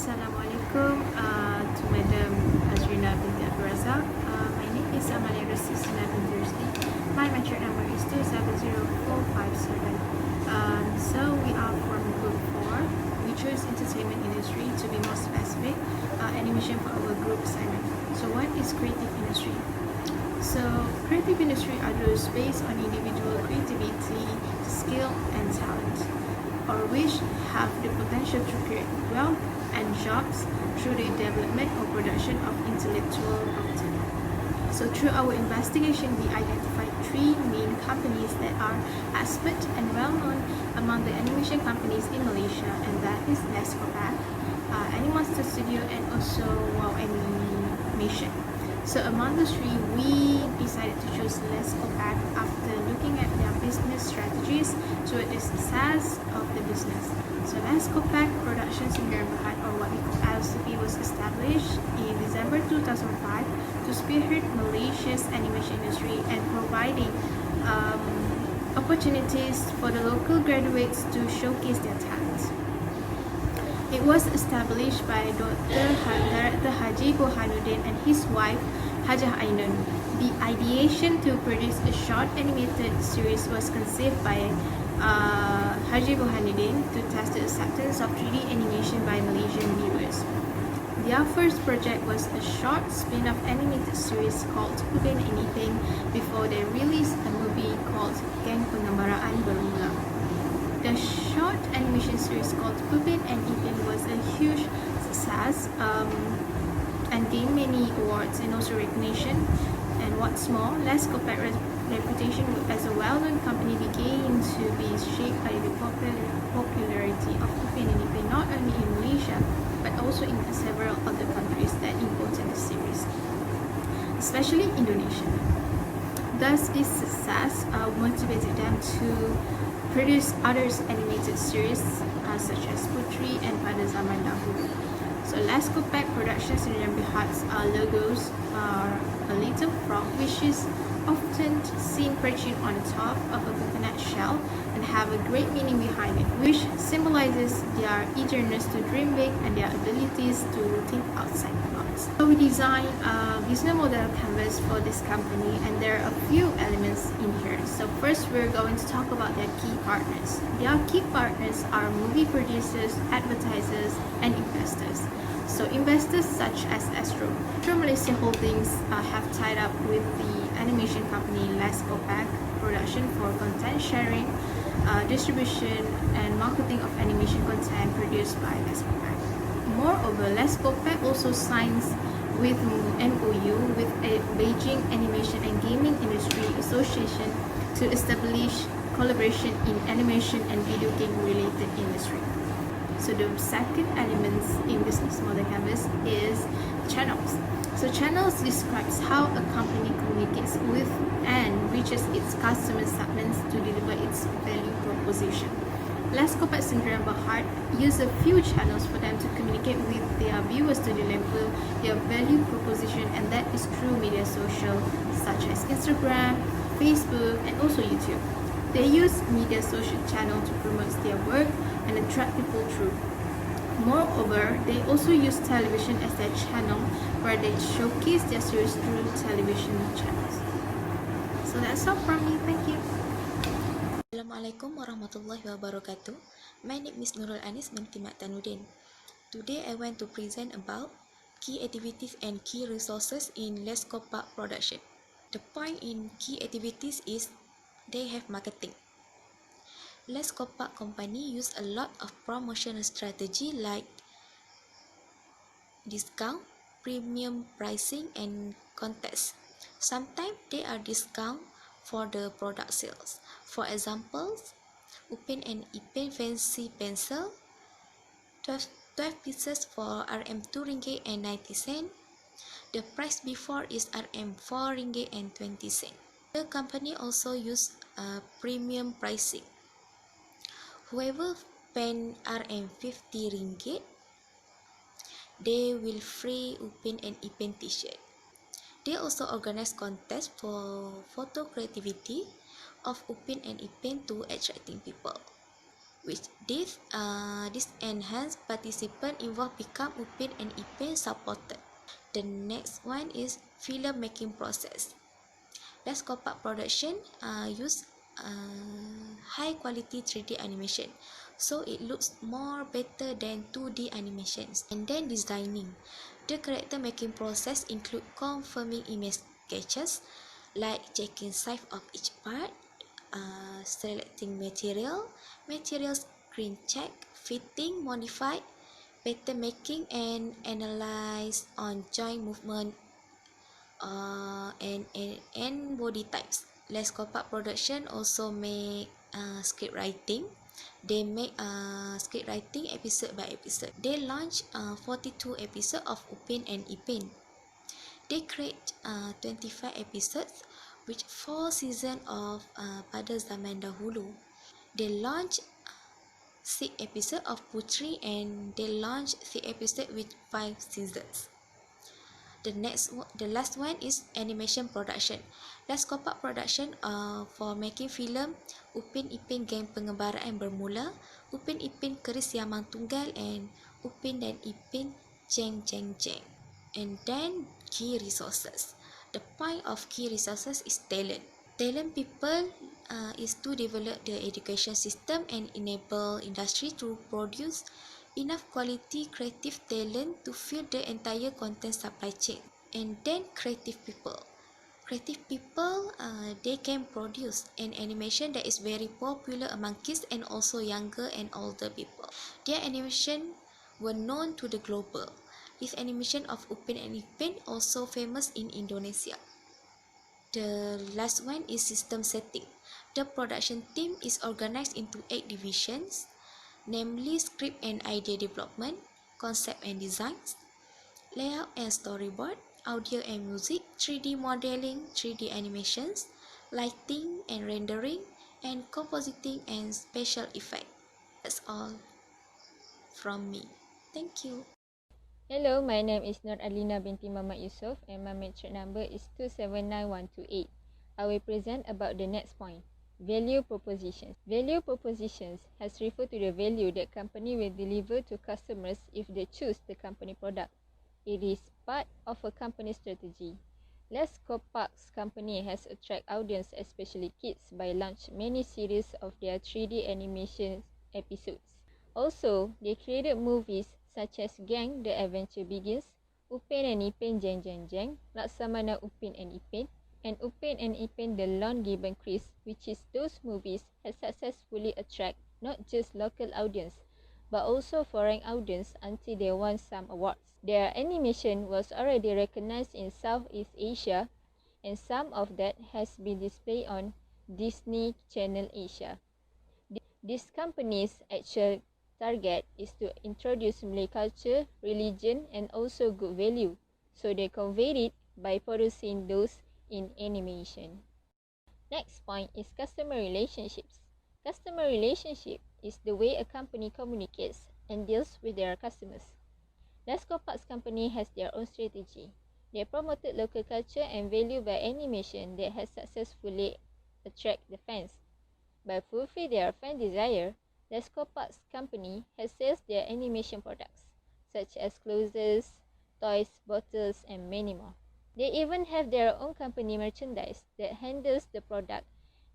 Assalamualaikum to Madam Azrina binti Abdul Razak. My name is Amalia Rasisina binti Rusdi. My matric number is 270457. So we are from Group 4. We chose entertainment industry to be more specific, animation for our group assignment. So what is creative industry? So creative industry are those based on individual creativity, skill and talent, or which have the potential to create wealth and jobs through the development or production of intellectual property. So through our investigation, we identified 3 main companies that are expert and well-known among the animation companies in Malaysia, and that is Copaque, Animaster Studio, and also Wow Animation. So among the 3, we decided to choose Copaque after looking at their business strategies toward the success of the business. So Copaque Productions in Berhad, or what we call LCP, was established in December 2005 to spearhead Malaysia's animation industry and providing opportunities for the local graduates to showcase their talents. It was established by Director Haji Burhanuddin and his wife Hajah Ainun. The ideation to produce a short animated series was conceived by Haji Burhanuddin to test the acceptance of 3D animation by Malaysian viewers. Their first project was a short spin-off animated series called Upin and Ipin before they released a movie called Geng Pengembaraan Bermula. The short animation series called Upin and Ipin was a huge success and gained many awards and also recognition. And what's more, Copaque's reputation as a well-known company began to be shaped by the popularity of Upin and Ipin not only in Malaysia but also in several other countries that imported the series, especially Indonesia. Thus, this success motivated them to produce other animated series such as Putri and Pada Zaman Dahulu. So Copaque Productions in Berhad's logos are a little frog which is often seen perching on the top of a coconut shell and have a great meaning behind it, which symbolizes their eagerness to dream big and their abilities to think outside the box. So we designed a business model canvas for this company, and there are a few elements in here. So first, we're going to talk about their key partners. Their key partners are movie producers, advertisers, and investors. So investors such as Astro Malaysia Holdings have tied up with the animation company Copaque Production for content sharing, distribution and marketing of animation content produced by Copaque. Moreover, Copaque also signs with MOU with a Beijing Animation and Gaming Industry Association to establish collaboration in animation and video game related industry. So the second element in business model canvas is channels. So channels describes how a company communicates with and reaches its customer segments to deliver its value proposition. Copaque Sdn Bhd use a few channels for them to communicate with their viewers to deliver their value proposition, and that is through media social such as Instagram, Facebook, and also YouTube. They use media social channel to promote their work and attract people through. Moreover, they also use television as their channel where they showcase their series through television channels. So that's all from me. Thank you. Assalamualaikum warahmatullahi wabarakatuh. My name is Nurul Anis binti Maktanuddin. Today I want to present about key activities and key resources in Copaque production. The point in key activities is they have marketing. Copaque company use a lot of promotional strategy like discount, premium pricing and contests. Sometimes they are discount for the product sales. For example, Upin and Ipin fancy pencil 12 pieces for Rm2 ringgit and 90 cent. The price before is Rm4 ringgit and 20 cent. The company also use premium pricing. Whoever spend Rm50 ringgit, they will free Upin and Ipin t-shirt. They also organize contests for photo creativity of Upin and Ipin to attracting people. which this enhanced participant involved become Upin and Ipin supported. The next one is film making process. Let's Copaque production use high quality 3D animation, so it looks more better than 2D animations. And then designing. The character making process include confirming image sketches, like checking size of each part, selecting material screen check, fitting, modify, pattern making, and analyze on joint movement and body types. Let's Copaque production also make script writing. They make script writing episode by episode. They launch 42 episodes of Upin and Ipin. They create 25 episodes with 4 seasons of Pada Zaman Dahulu. They launch 6 episodes of Putri, and they launch 3 episodes with 5 seasons. The last one is animation production. Let's Copaque production for making film Upin Ipin Geng Pengembaraan Bermula, Upin Ipin Keris Yamang Tunggal, and Upin dan Ipin Jeng Jeng Jeng. And then key resources. The point of key resources is talent. Talent people is to develop the education system and enable industry to produce enough quality creative talent to fill the entire content supply chain. And then creative people. Creative people, they can produce an animation that is very popular among kids and also younger and older people. Their animation were known to the global. This animation of Upin and Ipin also famous in Indonesia. The last one is system setting. The production team is organized into 8 divisions, namely script and idea development, concept and designs, layout and storyboard, audio and music, 3D modeling, 3D animations, lighting and rendering, and compositing and special effect. That's all from me. Thank you. Hello, my name is Nur Alina binti Muhammad Yusof and my matric number is 279128. I will present about the next point, value propositions. Value propositions has referred to the value that company will deliver to customers if they choose the company product. It is part of a company strategy. Les Copaque's company has attract audience, especially kids, by launch many series of their 3D animation episodes. Also, they created movies such as Gang The Adventure Begins, Upin and Ipin Jeng Jeng Jeng, Laksamana Upin and Ipin, and Upin and Ipin The Lone Gibbon Quiz, which is those movies has successfully attract not just local audience, but also foreign audience until they won some awards. Their animation was already recognized in Southeast Asia, and some of that has been displayed on Disney Channel Asia. This company's actual target is to introduce Malay culture, religion, and also good value, so they conveyed it by producing those in animation. Next point is customer relationships. Customer relationship is the way a company communicates and deals with their customers. Les Copaque's company has their own strategy. They promoted local culture and value by animation that has successfully attract the fans. By fulfilling their fan desire, Les Copaque's company has sales their animation products, such as clothes, toys, bottles, and many more. They even have their own company merchandise that handles the product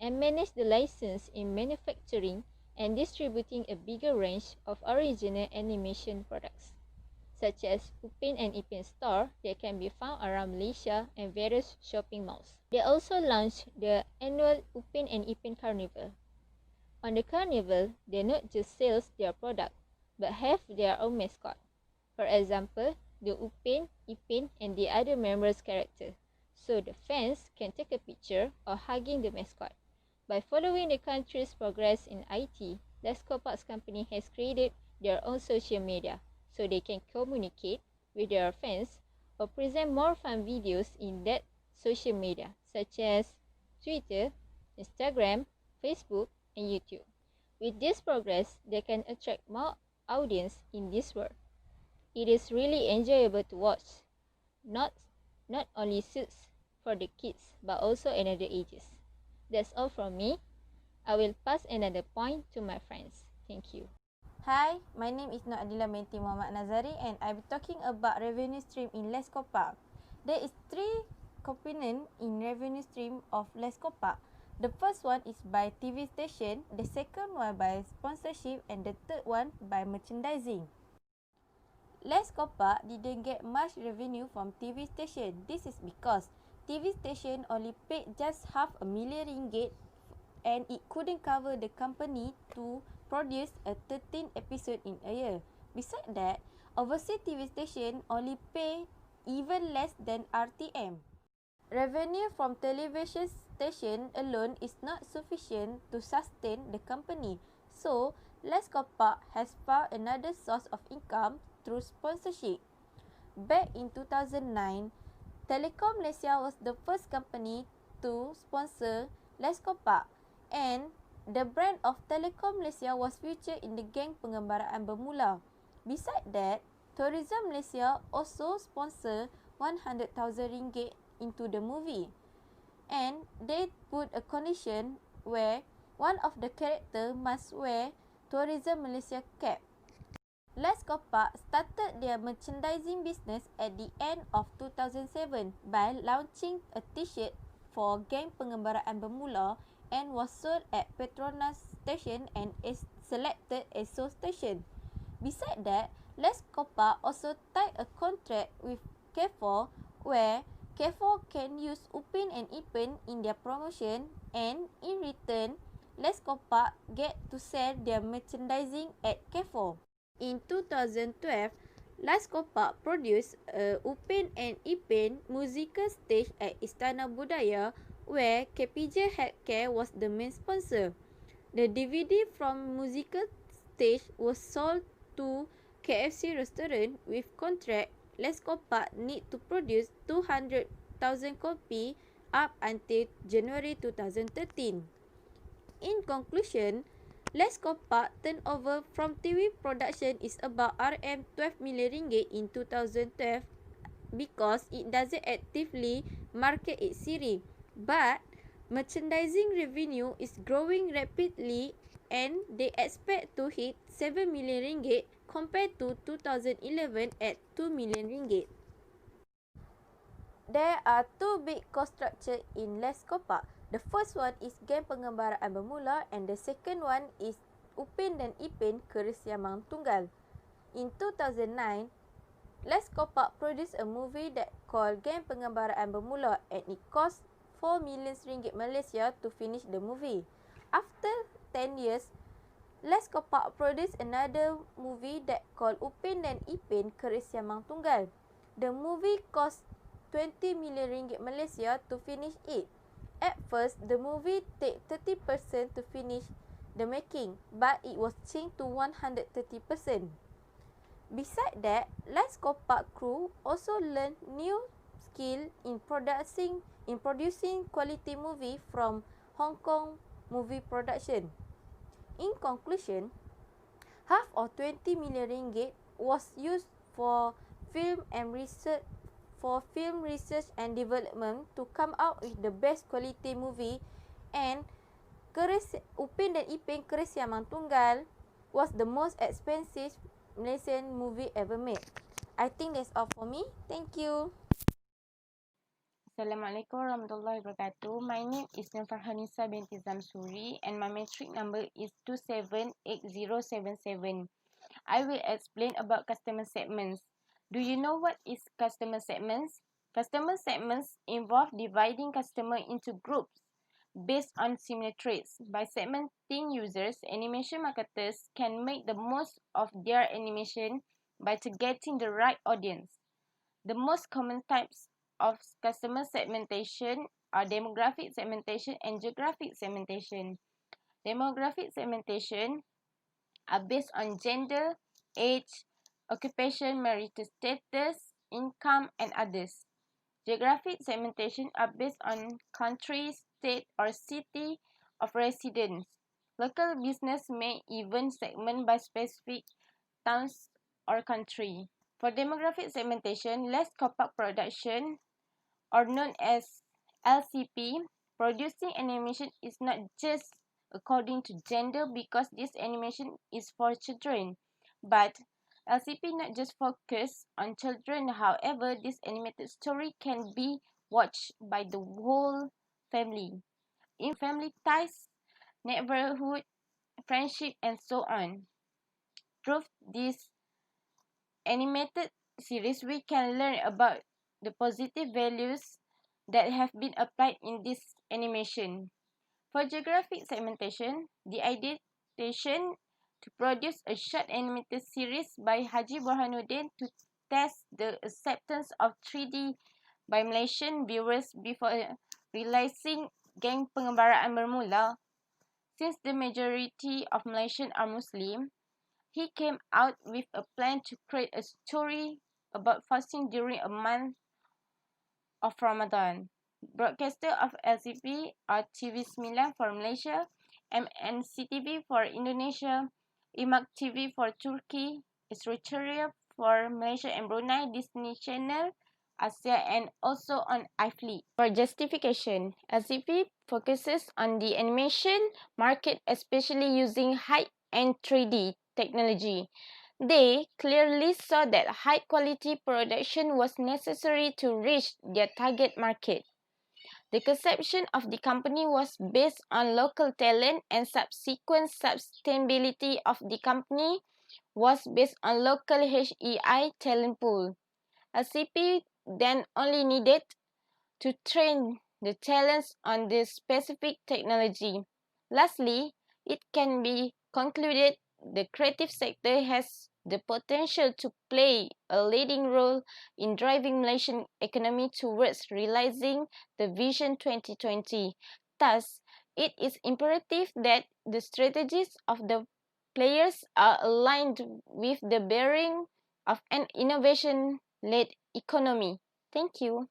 and manage the license in manufacturing and distributing a bigger range of original animation products, such as Upin and Ipin store that can be found around Malaysia and various shopping malls. They also launched the annual Upin and Ipin Carnival. On the carnival, they not just sell their product, but have their own mascot. For example, the Upin, Ipin, and the other members' character, so the fans can take a picture or hugging the mascot. By following the country's progress in IT, Les Copaque's company has created their own social media, so they can communicate with their fans or present more fun videos in that social media, such as Twitter, Instagram, Facebook, and YouTube. With this progress, they can attract more audience in this world. It is really enjoyable to watch. Not only suits for the kids, but also another ages. That's all from me. I will pass another point to my friends. Thank you. Hi, my name is Nur Adila binti Muhammad Nazari and I'll be talking about revenue stream in Les Copaque. There is three components in revenue stream of Les Copaque. The first one is by TV station, the second one by sponsorship and the third one by merchandising. Les Copaque didn't get much revenue from TV station. This is because TV station only paid just RM500,000 and it couldn't cover the company to produce a 13 episode in a year. Besides that, overseas TV station only pay even less than RTM. Revenue from television station alone is not sufficient to sustain the company. So, Les Copaque has found another source of income through sponsorship. Back in 2009, Telekom Malaysia was the first company to sponsor Les Copaque and the brand of Telekom Malaysia was featured in the Geng Pengembaraan Bermula. Besides that, Tourism Malaysia also sponsor RM100,000 into the movie. And they put a condition where one of the character must wear Tourism Malaysia cap. Les Copaque started their merchandising business at the end of 2007 by launching a t-shirt for Geng Pengembaraan Bermula and was sold at Petronas station and selected ESO station. Besides that, Les Copaque also tied a contract with K4 where K4 can use Upin and Ipin in their promotion and in return, Les Copaque get to sell their merchandising at K4. In 2012, Les Copaque produced a Upin and Ipin musical stage at Istana Budaya where KPJ Healthcare was the main sponsor. The DVD from musical stage was sold to KFC restaurant with contract. Les Copaque need to produce 200,000 copy up until January 2013. In conclusion, Les Copaque turnover from TV production is about RM12 million in 2012 because it doesn't actively market its series. But merchandising revenue is growing rapidly and they expect to hit RM7 million compared to 2011 at RM2 million. There are two big cost structures in Les Copaque. The first one is Geng Pengembaraan Bermula and the second one is Upin dan Ipin Keris Yamang Tunggal. In 2009, Les Copaque produced a movie that called Geng Pengembaraan Bermula and it cost RM4 million Malaysia to finish the movie. After 10 years, Les Copaque produced another movie that called Upin dan Ipin Keris Yamang Tunggal. The movie cost RM20 million Malaysia to finish it. At first, the movie take 30% to finish the making, but it was changed to 130%. Besides that, Les Copaque crew also learned new skill in producing quality movie from Hong Kong movie production. In conclusion, half of RM20 million was used for film research and development to come out with the best quality movie, and Upin dan Ipin Keris Yamang Tunggal was the most expensive Malaysian movie ever made. I think that's all for me. Thank you. Assalamualaikum warahmatullahi wabarakatuh. My name is Farhanisa binti Zamsuri and my matric number is 278077. I will explain about customer segments. Do you know what is customer segments? Customer segments involve dividing customer into groups based on similar traits. By segmenting users, animation marketers can make the most of their animation by targeting the right audience. The most common types of customer segmentation are demographic segmentation and geographic segmentation. Demographic segmentation are based on gender, age, occupation, marital status, income, and others. Geographic segmentation are based on country, state, or city of residence. Local business may even segment by specific towns or country. For demographic segmentation, Les Copaque production, or known as LCP, producing animation is not just according to gender because this animation is for children. But LCP not just focus on children. However, this animated story can be watched by the whole family. In family ties, neighborhood, friendship, and so on. Through this animated series, we can learn about the positive values that have been applied in this animation. For geographic segmentation, the ideation to produce a short animated series by Haji Burhanuddin to test the acceptance of 3D by Malaysian viewers before realizing geng pengembaraan bermula. Since the majority of Malaysians are Muslim, he came out with a plan to create a story about fasting during a month of Ramadan. Broadcaster of LCP are TV9 for Malaysia, MNCTV for Indonesia, IMAK TV for Turkey, Eritrea for Malaysia and Brunei, Disney Channel, Asia, and also on iFleet. For justification, LCP focuses on the animation market, especially using high-end 3D technology. They clearly saw that high-quality production was necessary to reach their target market. The conception of the company was based on local talent, and subsequent sustainability of the company was based on local HEI talent pool. LCP then only needed to train the talents on this specific technology. Lastly, it can be concluded the creative sector has the potential to play a leading role in driving Malaysian economy towards realizing the Vision 2020. Thus, it is imperative that the strategies of the players are aligned with the bearing of an innovation-led economy. Thank you.